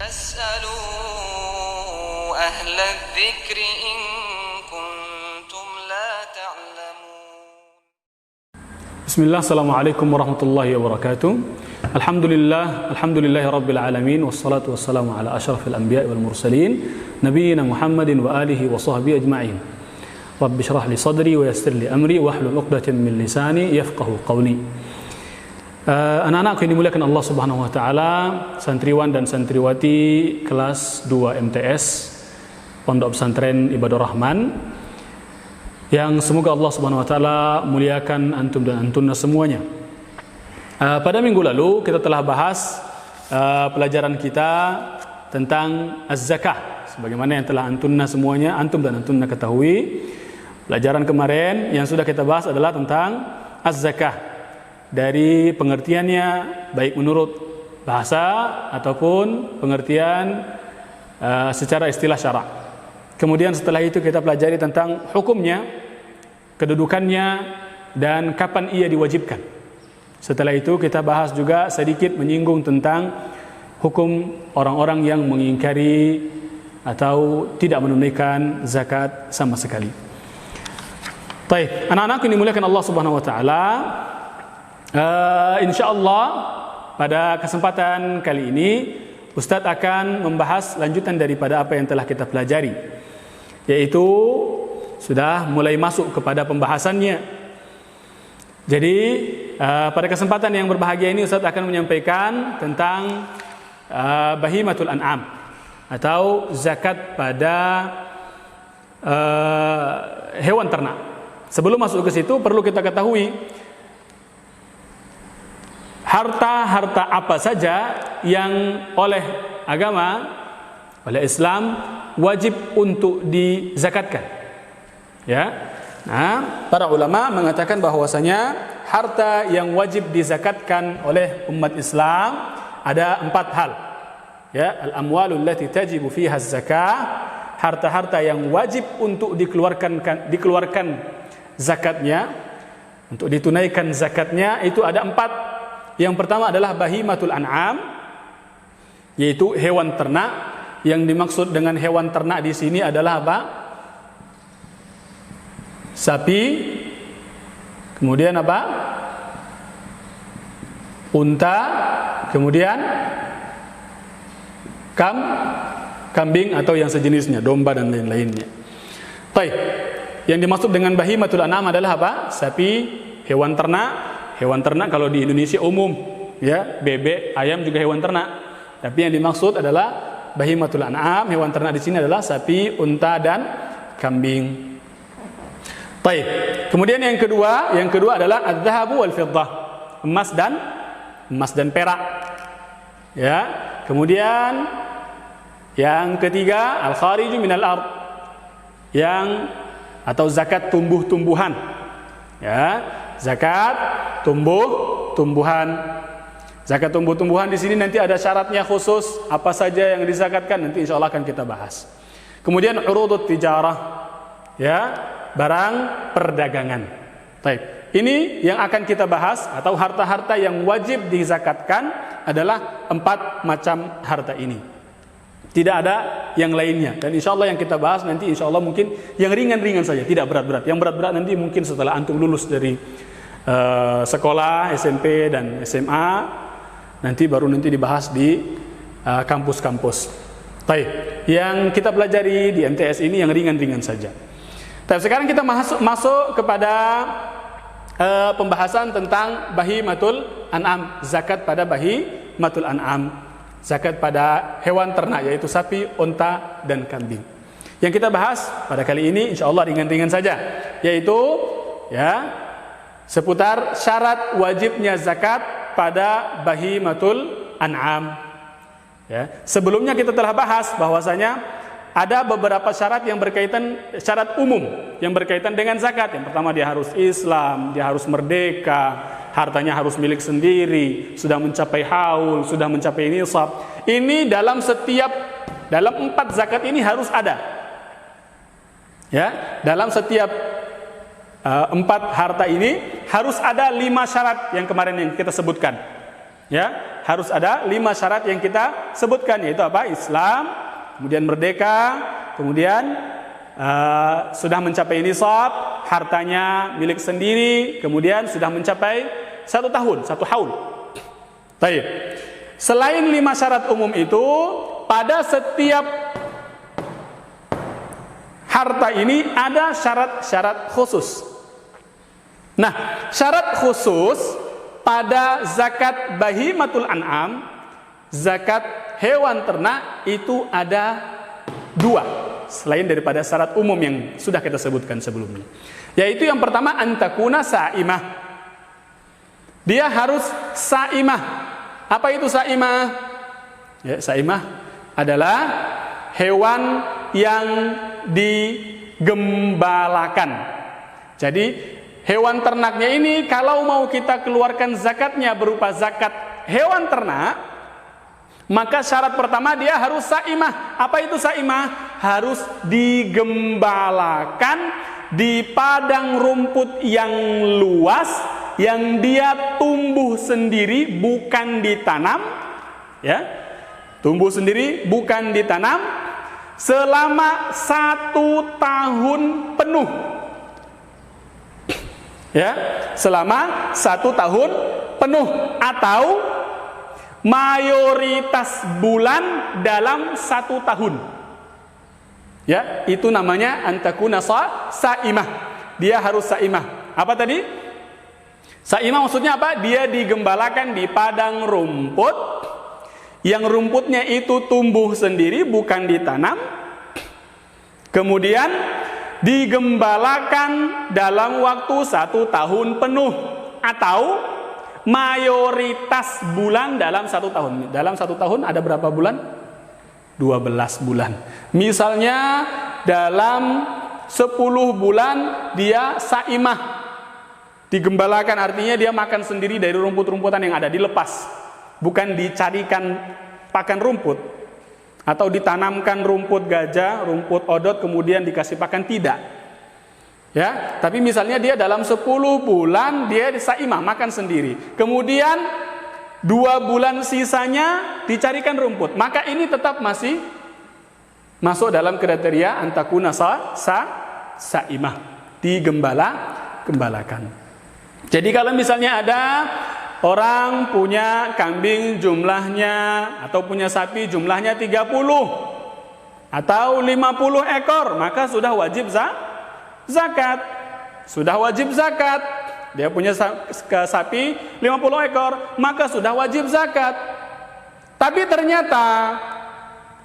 فاسألوا أهل الذكر إن كنتم لا تعلمون. بسم الله. السلام عليكم ورحمة الله وبركاته. الحمد لله رب العالمين والصلاة والسلام على أشرف الأنبياء والمرسلين نبينا محمد وآله وصحبه أجمعين. رب اشرح لي صدري ويسر لي أمري واحلل عقدة من لساني يفقهوا قولي. Anak-anakku yang dimuliakan Allah Subhanahu wa taala, santriwan dan santriwati kelas 2 MTS Pondok Pesantren Ibadur Rahman, yang semoga Allah Subhanahu wa taala muliakan antum dan antunna semuanya. Pada minggu lalu kita telah bahas pelajaran kita tentang az-zakah, sebagaimana yang telah antum dan antunna ketahui. Pelajaran kemarin yang sudah kita bahas adalah tentang az-zakah, dari pengertiannya baik menurut bahasa ataupun pengertian secara istilah syara'. Kemudian setelah itu kita pelajari tentang hukumnya, kedudukannya, dan kapan ia diwajibkan. Setelah itu kita bahas juga sedikit menyinggung tentang hukum orang-orang yang mengingkari atau tidak menunaikan zakat sama sekali. Baik, anak-anak yang dimuliakan Allah Subhanahu wa taala, insyaallah pada kesempatan kali ini Ustadz akan membahas lanjutan daripada apa yang telah kita pelajari, yaitu sudah mulai masuk kepada pembahasannya. Jadi pada kesempatan yang berbahagia ini Ustadz akan menyampaikan tentang bahimatul an'am atau zakat pada hewan ternak. Sebelum masuk ke situ perlu kita ketahui harta-harta apa saja yang oleh agama, oleh Islam wajib untuk dizakatkan. Ya. Nah, para ulama mengatakan bahwasanya harta yang wajib dizakatkan oleh umat Islam ada 4 hal. Ya, al-amwalul lati tajibu fiha az-zakah, harta-harta yang wajib untuk dikeluarkan zakatnya, untuk ditunaikan zakatnya itu ada 4. Yang pertama adalah bahimatul an'am, yaitu hewan ternak. Yang dimaksud dengan hewan ternak di sini adalah apa? Sapi, kemudian apa? Unta, kemudian kambing atau yang sejenisnya, domba dan lain-lainnya. Baik. Yang dimaksud dengan bahimatul an'am adalah apa? Sapi, hewan ternak. Hewan ternak kalau di Indonesia umum, ya, bebek, ayam juga hewan ternak. Tapi yang dimaksud adalah bahimatul an'am, hewan ternak di sini adalah sapi, unta dan kambing. Baik. Kemudian yang kedua adalah az-zahabu wal fiddah, emas dan perak. Ya. Kemudian yang ketiga al-khariju minal ard, atau zakat tumbuh-tumbuhan. Ya. Zakat tumbuh-tumbuhan. Zakat tumbuh-tumbuhan di sini nanti ada syaratnya khusus, apa saja yang dizakatkan nanti insyaallah akan kita bahas. Kemudian urudut tijarah, ya, barang perdagangan. Baik. Ini yang akan kita bahas, atau harta-harta yang wajib dizakatkan adalah 4 macam harta ini. Tidak ada yang lainnya. Dan insyaallah yang kita bahas nanti insyaallah mungkin yang ringan-ringan saja, tidak berat-berat. Yang berat-berat nanti mungkin setelah antum lulus dari sekolah SMP dan SMA, nanti baru dibahas di kampus-kampus. Baik, yang kita pelajari di MTS ini yang ringan-ringan saja. Tapi sekarang kita masuk kepada pembahasan tentang bahimatul an'am, zakat pada bahimatul an'am, zakat pada hewan ternak, yaitu sapi, unta dan kambing. Yang kita bahas pada kali ini insyaallah ringan-ringan saja, yaitu ya seputar syarat wajibnya zakat pada bahimatul an'am. Ya, sebelumnya kita telah bahas bahwasanya ada beberapa syarat yang berkaitan, syarat umum yang berkaitan dengan zakat. Yang pertama, dia harus Islam, dia harus merdeka, hartanya harus milik sendiri, sudah mencapai haul, sudah mencapai nisab. Ini dalam 4 zakat ini harus ada. Ya, dalam setiap 4 harta ini harus ada 5 syarat yang kemarin yang kita sebutkan. Ya, harus ada 5 syarat yang kita sebutkan, yaitu apa? Islam, kemudian merdeka, kemudian sudah mencapai nisab, hartanya milik sendiri, kemudian sudah mencapai 1 tahun, 1 haul. Baik. Selain 5 syarat umum itu, pada setiap harta ini ada syarat-syarat khusus. Nah, syarat khusus pada zakat bahimatul an'am, zakat hewan ternak itu ada 2, selain daripada syarat umum yang sudah kita sebutkan sebelumnya. Yaitu yang pertama, antakuna sa'imah. Dia harus sa'imah. Apa itu sa'imah? Ya, sa'imah adalah hewan yang digembalakan. Jadi hewan ternaknya ini kalau mau kita keluarkan zakatnya berupa zakat hewan ternak, maka syarat pertama dia harus sa'imah. Apa itu sa'imah? Harus digembalakan di padang rumput yang luas, yang dia tumbuh sendiri, bukan ditanam, ya, tumbuh sendiri bukan ditanam, selama 1 tahun penuh. Ya, selama 1 tahun penuh atau mayoritas bulan dalam 1 tahun. Ya, itu namanya antakuna sa'imah. Dia harus sa'imah. Apa tadi? Sa'imah maksudnya apa? Dia digembalakan di padang rumput, yang rumputnya itu tumbuh sendiri, bukan ditanam. Kemudian digembalakan dalam waktu 1 tahun penuh atau mayoritas bulan dalam 1 tahun. Dalam 1 tahun ada berapa bulan? 12 bulan. Misalnya dalam 10 bulan dia sa'imah, digembalakan, artinya dia makan sendiri dari rumput-rumputan yang ada, dilepas, bukan dicarikan pakan rumput atau ditanamkan rumput gajah, rumput odot kemudian dikasih pakan, tidak. Ya, tapi misalnya dia dalam 10 bulan dia sa'imah, makan sendiri. Kemudian 2 bulan sisanya dicarikan rumput, maka ini tetap masih masuk dalam kriteria antakuna sa'imah, digembalakan. Jadi kalau misalnya ada orang punya kambing jumlahnya atau punya sapi jumlahnya 30 atau 50 ekor, maka sudah wajib zakat. Sudah wajib zakat. Dia punya sapi 50 ekor, maka sudah wajib zakat. Tapi ternyata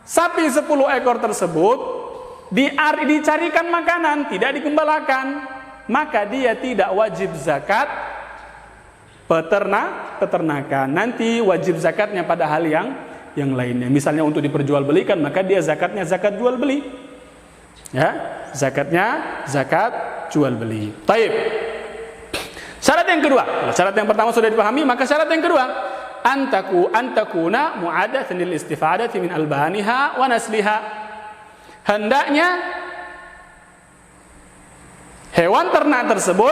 sapi 10 ekor tersebut dicarikan makanan, tidak digembalakan, maka dia tidak wajib zakat peternakan. Nanti wajib zakatnya pada hal yang lainnya. Misalnya untuk diperjualbelikan, maka dia zakatnya zakat jual beli. Ya, zakatnya zakat jual beli. Taib. Syarat yang kedua, syarat yang pertama sudah dipahami, maka syarat yang kedua, antakuna mu'adatsan lil istifadati min albaniha wa nasliha. Hendaknya hewan ternak tersebut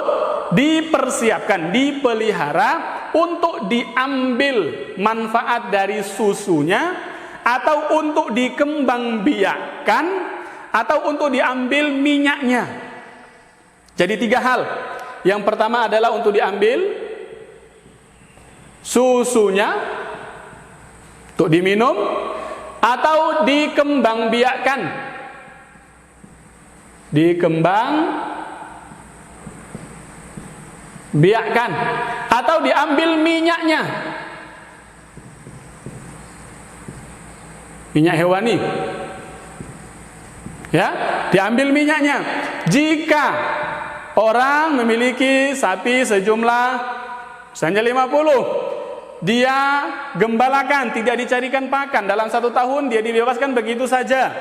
dipersiapkan, dipelihara untuk diambil manfaat dari susunya, atau untuk dikembangbiakkan, atau untuk diambil minyaknya. Jadi 3 hal. Yang pertama adalah untuk diambil susunya untuk diminum, atau dikembangbiakkan, atau diambil minyaknya, minyak hewani, ya, diambil minyaknya. Jika orang memiliki sapi sejumlah misalnya 50, dia gembalakan, tidak dicarikan pakan, dalam 1 tahun dia dibebaskan begitu saja.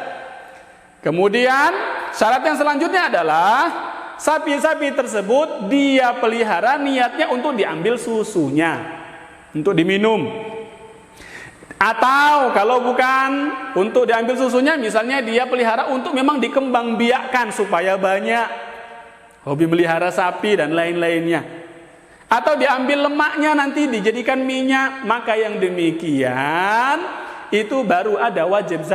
Kemudian syarat yang selanjutnya adalah sapi-sapi tersebut dia pelihara niatnya untuk diambil susunya, untuk diminum. Atau kalau bukan untuk diambil susunya, misalnya dia pelihara untuk memang dikembangbiakkan supaya banyak, hobi melihara sapi dan lain-lainnya. atau diambil lemaknya nanti dijadikan minyak, maka yang demikian itu baru ada wajib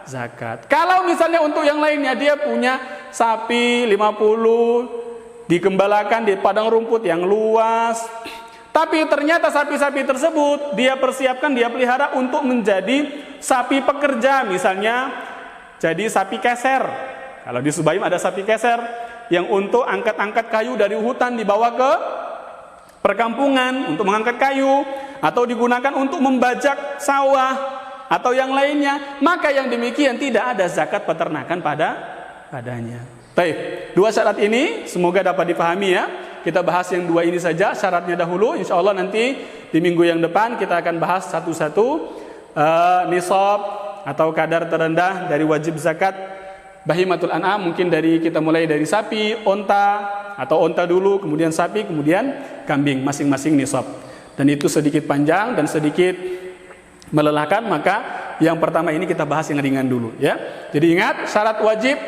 zakat. Kalau misalnya untuk yang lainnya dia punya sapi 50 digembalakan di padang rumput yang luas, tapi ternyata sapi-sapi tersebut dia persiapkan, dia pelihara untuk menjadi sapi pekerja, misalnya jadi sapi keser. Kalau di Subaim ada sapi keser yang untuk angkat-angkat kayu dari hutan dibawa ke perkampungan untuk mengangkat kayu, atau digunakan untuk membajak sawah atau yang lainnya, maka yang demikian tidak ada zakat peternakan padanya. Baik, dua syarat ini semoga dapat dipahami ya. Kita bahas yang dua ini saja syaratnya dahulu. Insya Allah nanti di minggu yang depan kita akan bahas satu-satu nisab atau kadar terendah dari wajib zakat bahimatul an'am. Mungkin kita mulai dari sapi, onta, atau onta dulu, kemudian sapi, kemudian kambing, masing-masing nisab. Dan itu sedikit panjang dan sedikit melelahkan, maka yang pertama ini kita bahas yang ringan dulu ya. Jadi ingat, syarat wajib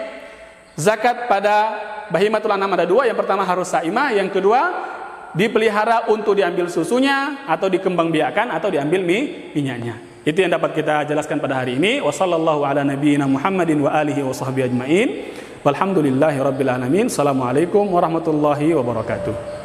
zakat pada bahimatul an'am ada dua. Yang pertama harus saimah, yang kedua dipelihara untuk diambil susunya atau dikembangbiakan atau diambil minyaknya. Itu yang dapat kita jelaskan pada hari ini. Wassallallahu ala nabiyyina Muhammadin wa alihi wa sahbihi ajmain. Walhamdulillahi rabbil alamin. Assalamualaikum warahmatullahi wabarakatuh.